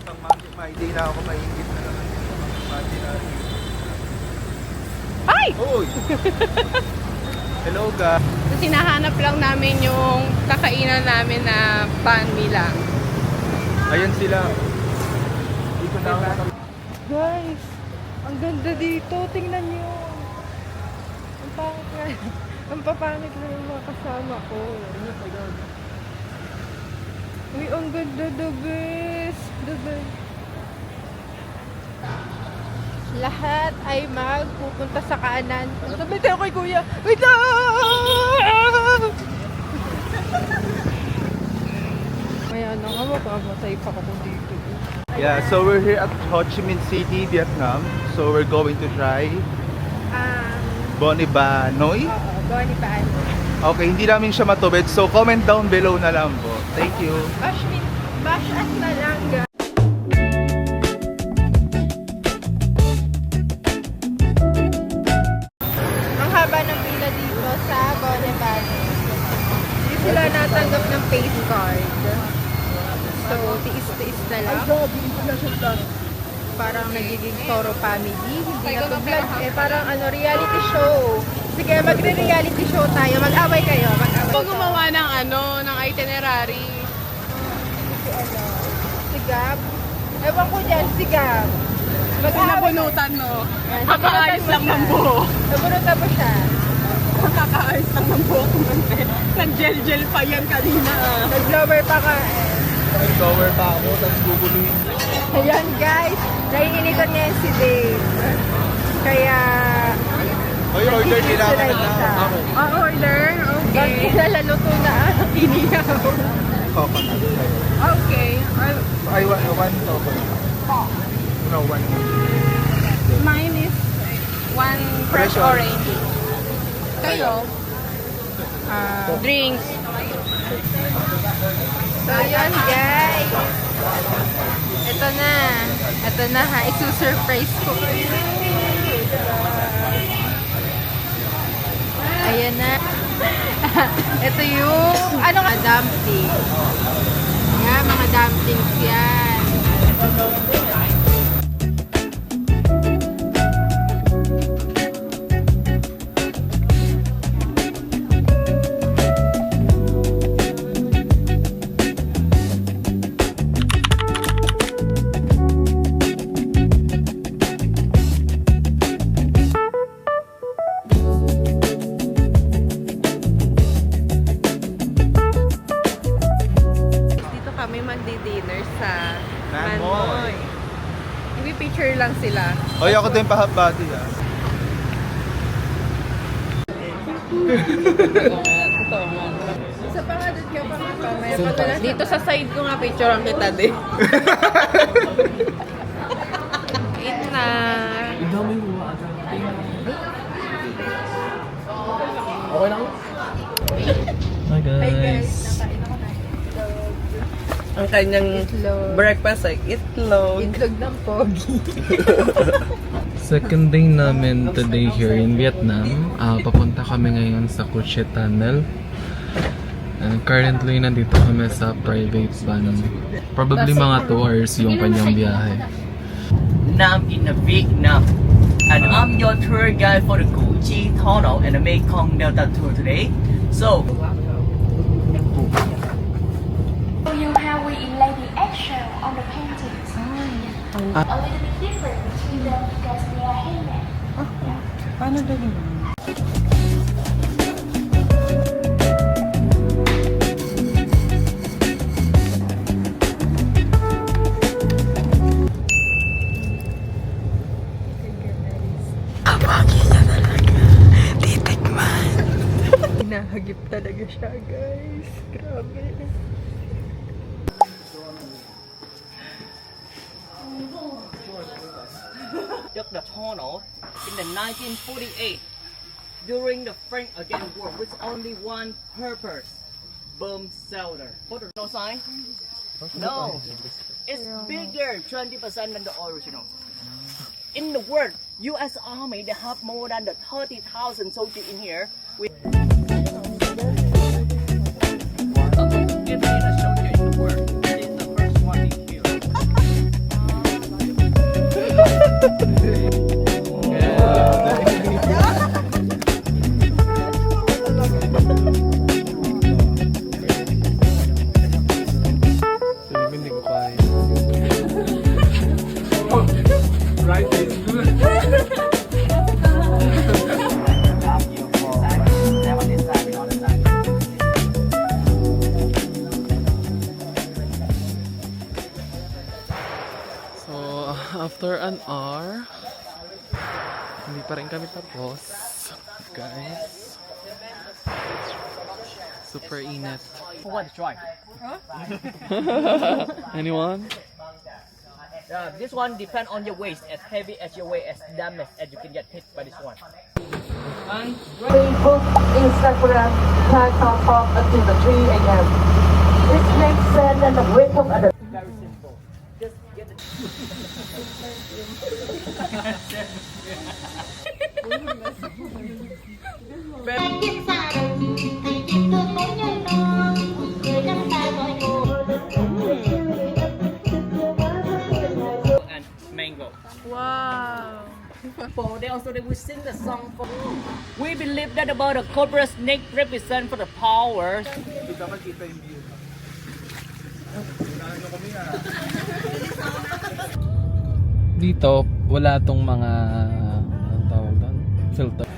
Hindi na ako maingit na naman dito. Imaginary. Ay! Uy! Hello guys! So, sinahanap lang namin yung kakainan namin na pan nila. Ayan sila. Dito na ako. Guys, ang ganda dito. Tingnan nyo. Ang pangit nga. Ang papangit na yung mga kasama ko. Uy, ang ganda. The best. The best. Lahat ay magpupunta sa kanan. Sabi tayo kay kuya. Wait lang! Kaya na nga, mapapatay pa ako dito. Yeah, so we're here at Ho Chi Minh City, Vietnam. So we're going to try Boni Ba Noi. Oo, Boni Ba Noi. Okay, hindi namin siya matubid. So comment down below na lang po. Thank you. Bash at Malanga. Ang haba ng pila dito sa Boni Ba Noi. Hindi sila natanggap ng face card. So, tiis-tiis na lang. Parang nagiging Toro family. Hindi na to vlog. Eh, parang reality show. Sige, magre-reality show tayo. Mag-away kayo. Mag-away gumawa ng ng itinerary. Si Gab. Ewan ko dyan, si Gab. Nabunutan, no? Kakaayos lang ng buho. Nabunutan pa siya. Kakaayos lang ng buho. Nag-gel-gel pa yan kanina. Nag-blower pa ka. Nag-cover pa ako, tapos guguluhin. Ayan guys, naiinitan niya si Dave. Kaya... Oy, order kailangan na. Ako. Order? Okay. Bakit luto na inihaw? Coconut. Okay. I want one coconut. No, one. Mine is one fresh orange. Kayo? Drinks. So yun guys. Ito na. Ito na ha. Isu-surprise ko. Ayan na. Ito yung mga dumpling. Yan, mga dumplings yan. Kami magdi-dinner sa Manmoy. Hindi picture lang sila. Oy, ako din pa half body ah. Sa pangalan ka pa mamaya. Dito sa side ko nga picture ang kita din. Eat na. Okay lang? Hi guys. Ang kanyang Itlog. breakfast ay itlog. Itlog ng pogi. Second day namin today here in Vietnam. Papunta kami ngayon sa Cu Chi Tunnel. And currently, nandito kami sa private van. Probably mga 2 hours yung kanyang biyahe. Nam in Vietnam. And I'm your tour guide for the Cu Chi Tunnel and the Mekong Delta tour today. So, You have we lady action on the paintings. A little bit different between them because they are handmade. paano daw Nahagip talaga siya guys. Grabe. Took the tunnel in the 1948 during the Frank-Again War with only one purpose: bomb shelter. Photo no sign? No, it's bigger 20% than the original. In the world, U.S. Army they have more than 30,000 soldiers in here. With every soldier in the world, this is the first one in here. After an hour, hindi pa rin kami tapos. Guys. Super init. Who want to try? Anyone? This one depend on your waist. As heavy as your weight, as damaged as you can get hit by this one. Facebook, Instagram, TikTok up until the 3 a.m. This makes sense and the wake up at the Very simple. Just get the and mango. Wow. For they also they will sing the song for. We believe that about the cobra snake represent for the power. Hindi ka makita yung view. Dito, wala tong mga anong tawag doon? Filter.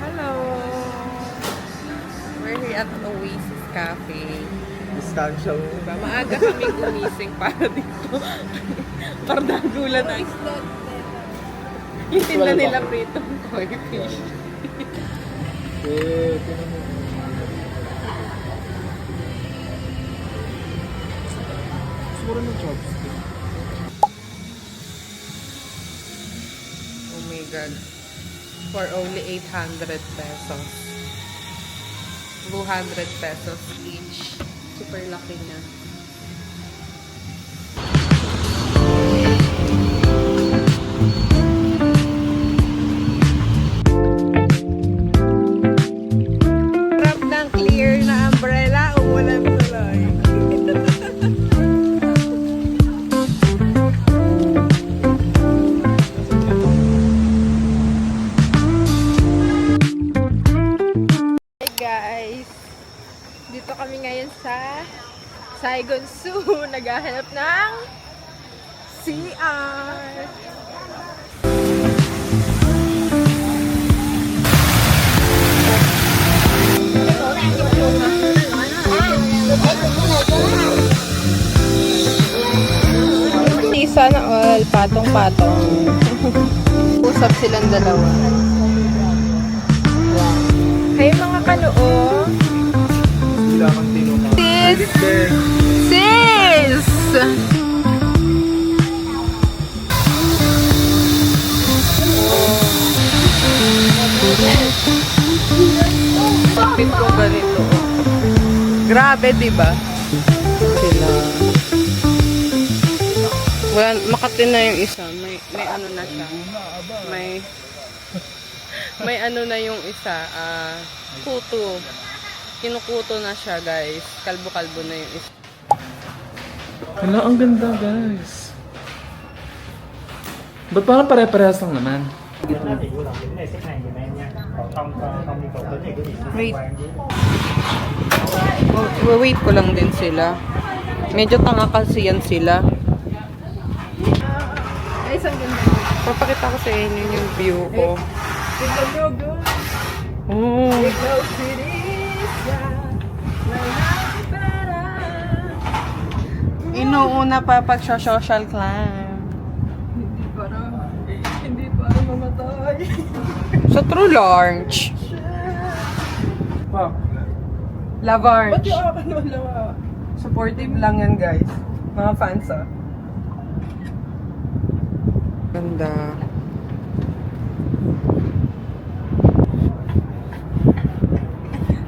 Hello. We're here at Oasis Cafe. Distansya mo. Diba? Maaga kami gumising para dito. Para nagulan na. Yung tinda nila pritong koi fish. Siguro ng chopstick. Oh my God. For only 800 pesos. 200 pesos each. Super laki na. Harap ng clear na umbrella, umulan tuloy. Hey guys! Dito kami ngayon sa Saigon Zoo. Naghahanap ng CR. Sana all, patong-patong. Usap silang dalawa. Hey mga kanoo. Wala kang tinungan. Sis! Sis! Pin ko ganito. Grabe, diba? Sila. Wala, makati na yung isa. May ano na siya. May ano na yung isa. Kuto. Kinukuto na siya, guys. Kalbo-kalbo na yung isa. Hala, ang ganda, guys. Ba't parang pare-parehas lang naman? Wait. Wait ko lang din sila. Medyo tanga kasi yan sila. Ay, saan ganda? Papakita ko sa inyo yung view ko. Oh. Inuuna pa pag social climb. Hindi para mamatay. Sa True Launch. Lavarge. Ba't yung ako lawa? Supportive lang yan, guys. Mga fans, ah. Ganda.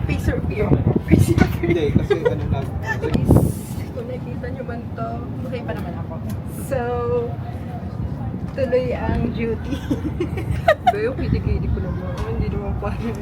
Face or fear? Face or fear? Hindi, kasi ano lang. Kung nakikita nyo man to, okay pa naman ako. So, tuloy ang duty. Pero kitik-kitik ko naman. Hindi naman parang